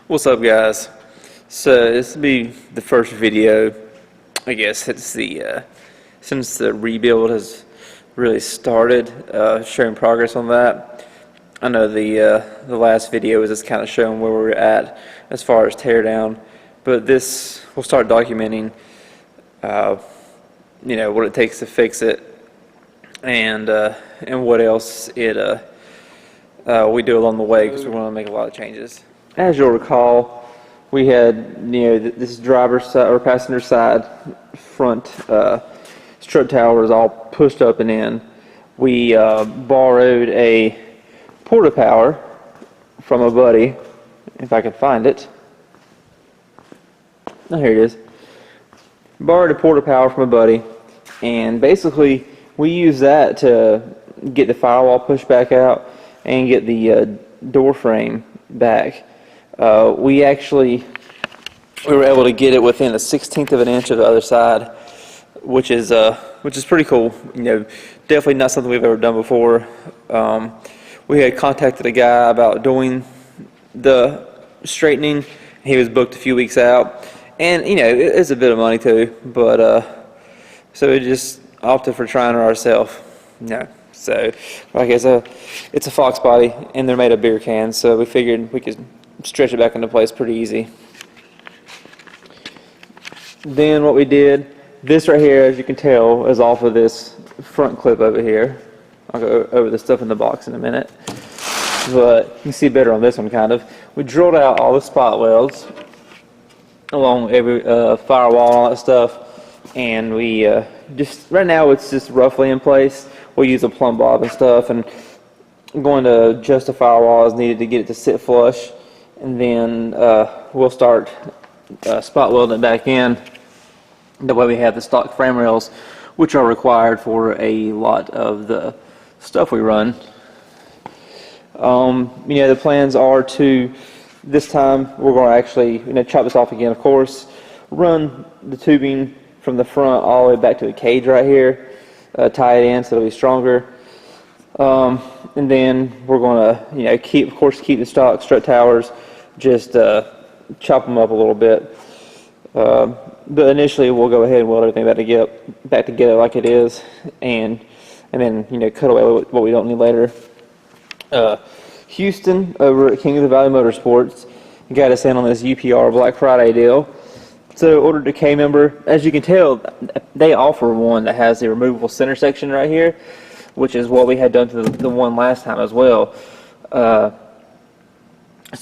What's up, guys? So this will be the first video, I guess, since the rebuild has really started, showing progress on that. I know the last video was just kind of showing where we're at as far as teardown, but this will start documenting, what it takes to fix it, and what else we do along the way, because we want to make a lot of changes. As you'll recall, we had this driver's side or passenger side front strut tower is all pushed up and in. We borrowed a porta power from a buddy, if I can find it. Oh, here it is. Borrowed a porta power from a buddy, and basically we use that to get the firewall pushed back out and get the door frame back. We were able to get it within a 1/16 of an inch of the other side, which is pretty cool. Definitely not something we've ever done before. We had contacted a guy about doing the straightening. He was booked a few weeks out, and it's a bit of money too. But so we just opted for trying it ourselves. So like it's a Fox body, and they're made of beer cans, so we figured we could stretch it back into place pretty easy. Then what we did, this right here, as you can tell, is off of this front clip over here. I'll go over the stuff in the box in a minute, but you can see better on this one kind of. We drilled out all the spot welds along every firewall and all that stuff, and we just right now it's just roughly in place. We'll use a plumb bob and stuff, and I'm going to adjust the firewall as needed to get it to sit flush, and then we'll start spot welding it back in. That way we have the stock frame rails, which are required for a lot of the stuff we run. The plans are to, this time we're going to actually chop this off again, of course, run the tubing from the front all the way back to the cage right here, tie it in so it'll be stronger, and then we're going to keep the stock strut towers, just chop them up a little bit, but initially we'll go ahead and weld everything back together like it is, and then cut away what we don't need later. Houston over at King of the Valley Motorsports got us in on this UPR Black Friday deal. So ordered a K member. As you can tell, they offer one that has the removable center section right here, which is what we had done to the one last time as well. So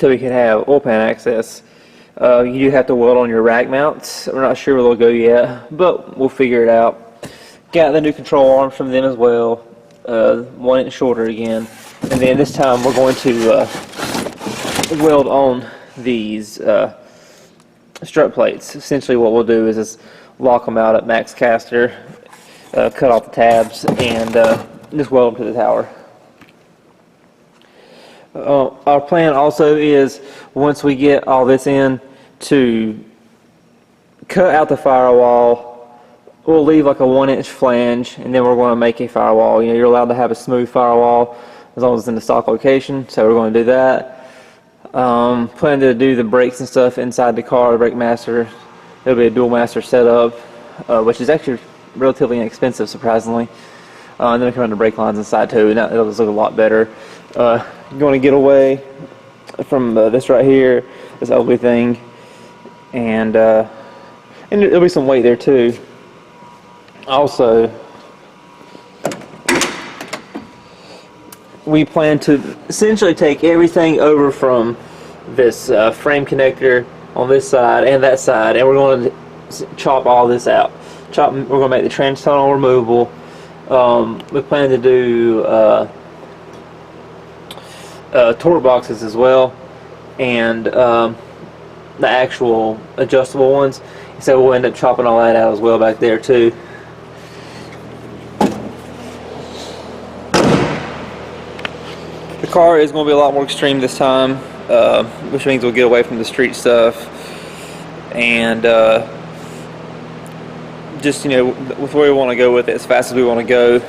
we can have oil pan access. You do have to weld on your rack mounts. We're not sure where they'll go yet, but we'll figure it out. Got the new control arms from them as well, 1 inch shorter again. And then this time we're going to weld on these strut plates. Essentially what we'll do is just lock them out at max caster, cut off the tabs, and just weld them to the tower. Our plan also is, once we get all this in, to cut out the firewall. We'll leave like a 1 inch flange, and then we're going to make a firewall. You're allowed to have a smooth firewall as long as it's in the stock location, so we're going to do that. Plan to do the brakes and stuff inside the car, brake master. It'll be a dual master setup, which is actually relatively inexpensive, surprisingly. And then we can run the brake lines inside too, and it'll just look a lot better. Going to get away from this right here, this ugly thing, and there'll be some weight there too. Also, we plan to essentially take everything over from this frame connector on this side and that side, and we're going to chop all this out. We're going to make the trans tunnel removable. We plan to do torque boxes as well, and the actual adjustable ones. So we'll end up chopping all that out as well back there too. The car is going to be a lot more extreme this time, which means we'll get away from the street stuff, and just with where we want to go with it, as fast as we want to go.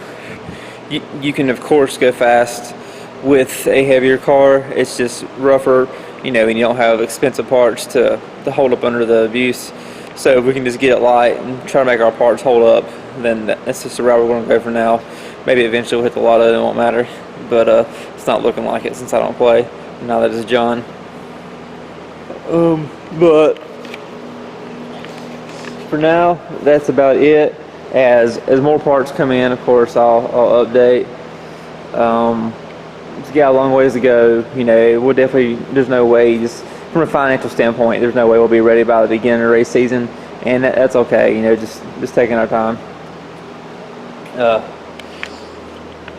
You can of course go fast with a heavier car. It's just rougher. and you don't have expensive parts to hold up under the abuse. So if we can just get it light and try to make our parts hold up, then that's just the route we're going to go for now. Maybe eventually we'll hit the lotto and it won't matter, but it's not looking like it since I don't play. Now that it's John. But for now, that's about it. As more parts come in, of course, I'll update. It's got a long ways to go. We'll definitely. There's no way, just from a financial standpoint, there's no way we'll be ready by the beginning of the race season, and that's okay. Just taking our time.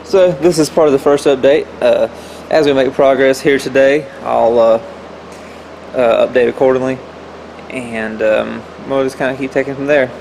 So this is part of the first update. As we make progress here today, I'll update accordingly, and we'll just kind of keep taking from there.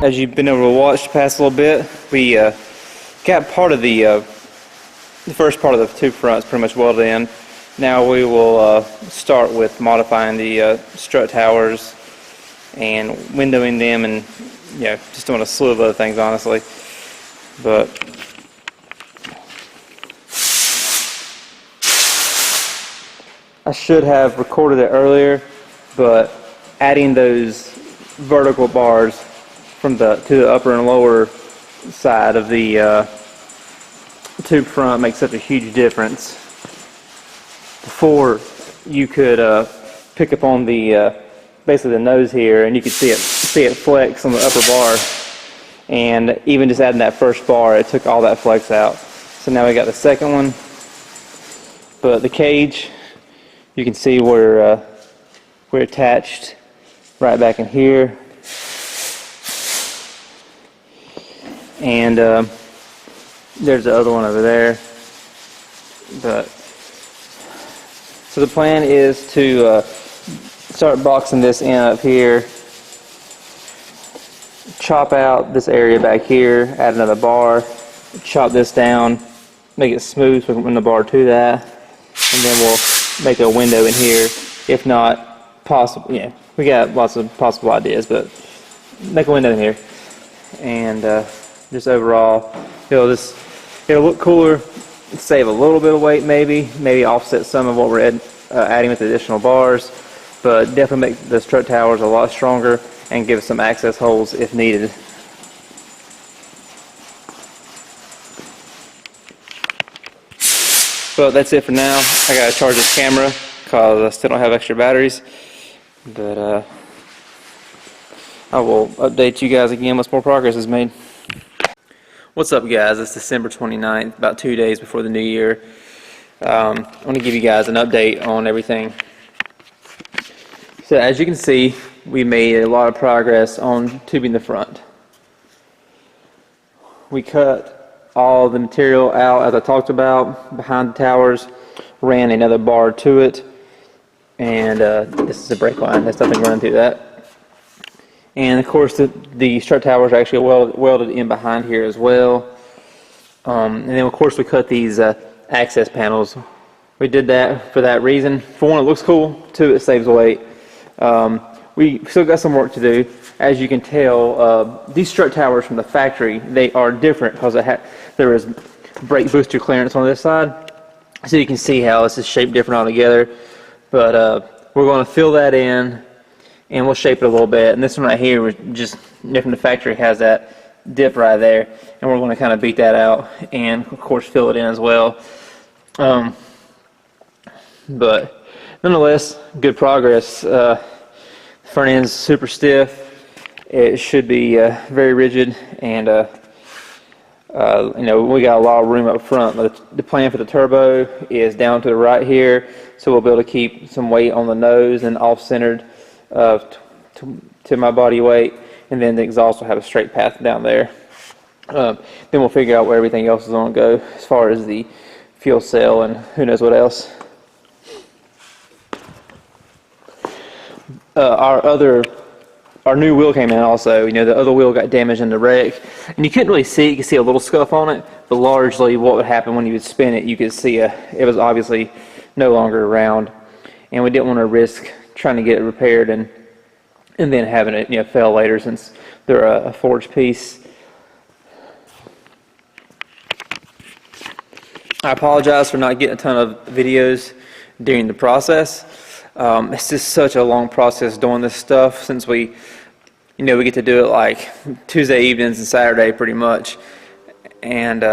As you've been able to watch the past little bit, we got part of the first part of the tube fronts pretty much welded in. Now we will start with modifying the strut towers and windowing them, and just doing a slew of other things, honestly. But I should have recorded it earlier, but adding those vertical bars from to the upper and lower side of the tube front makes such a huge difference. Before, you could pick up on the basically the nose here, and you could see it flex on the upper bar. And even just adding that first bar, it took all that flex out. So now we got the second one. But the cage, you can see we're attached right back in here. And there's the other one over there. But so the plan is to start boxing this in up here, chop out this area back here, add another bar, chop this down, make it smooth so we can run the bar to that, and then we'll make a window in here. If not possible, we got lots of possible ideas, but make a window in here. And just overall, it'll look cooler, save a little bit of weight, maybe offset some of what we're adding with the additional bars, but definitely make the strut towers a lot stronger and give us some access holes if needed. But that's it for now. I gotta charge this camera because I still don't have extra batteries, but I will update you guys again once more progress is made. What's up, guys? It's December 29th, about 2 days before the new year. I want to give you guys an update on everything. So as you can see, we made a lot of progress on tubing the front. We cut all the material out, as I talked about, behind the towers, ran another bar to it, and this is a brake line. There's nothing running through that. And of course the strut towers are actually welded in behind here as well. And then of course we cut these access panels. We did that for that reason. For one, it looks cool. Two, it saves weight. We still got some work to do. As you can tell, these strut towers from the factory, they are different because there is brake booster clearance on this side. So you can see how this is shaped different altogether. But we're going to fill that in, and we'll shape it a little bit. And this one right here was just from the factory, has that dip right there, and we're going to kind of beat that out and of course fill it in as well. But nonetheless, good progress. Front end's super stiff. It should be very rigid, and we got a lot of room up front. The plan for the turbo is down to the right here, so we'll be able to keep some weight on the nose and off-centered to my body weight, and then the exhaust will have a straight path down there. Then we'll figure out where everything else is going to go as far as the fuel cell and who knows what else. Our new wheel came in also. The other wheel got damaged in the wreck, and you couldn't really see it. You could see a little scuff on it, but largely what would happen when you would spin it, you could see it was obviously no longer around, and we didn't want to risk trying to get it repaired and then having it fail later, since they're a forged piece. I apologize for not getting a ton of videos during the process. It's just such a long process doing this stuff, since we get to do it like Tuesday evenings and Saturday pretty much, and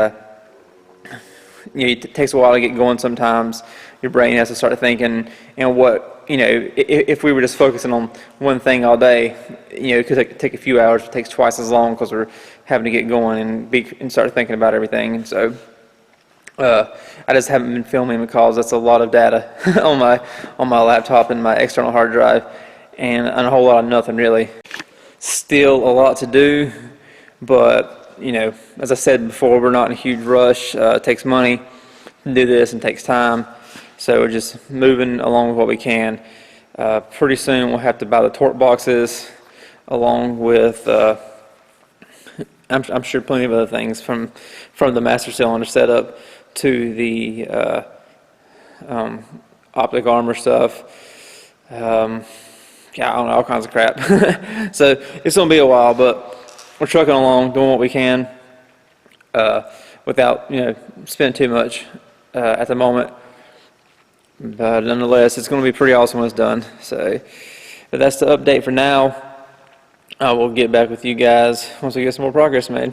it takes a while to get going. Sometimes your brain has to start thinking, if we were just focusing on one thing all day, it could take a few hours. It takes twice as long because we're having to get going and start thinking about everything. And so I just haven't been filming because that's a lot of data on my laptop and my external hard drive, and a whole lot of nothing really. Still a lot to do, but as I said before, we're not in a huge rush. It takes money to do this and takes time, so we're just moving along with what we can. Pretty soon we'll have to buy the torque boxes along with I'm sure plenty of other things from the master cylinder setup to the optic armor stuff. Yeah, I don't know, all kinds of crap. So it's going to be a while, but we're trucking along, doing what we can without, spending too much at the moment. But nonetheless, it's going to be pretty awesome when it's done. So, but that's the update for now. I will get back with you guys once we get some more progress made.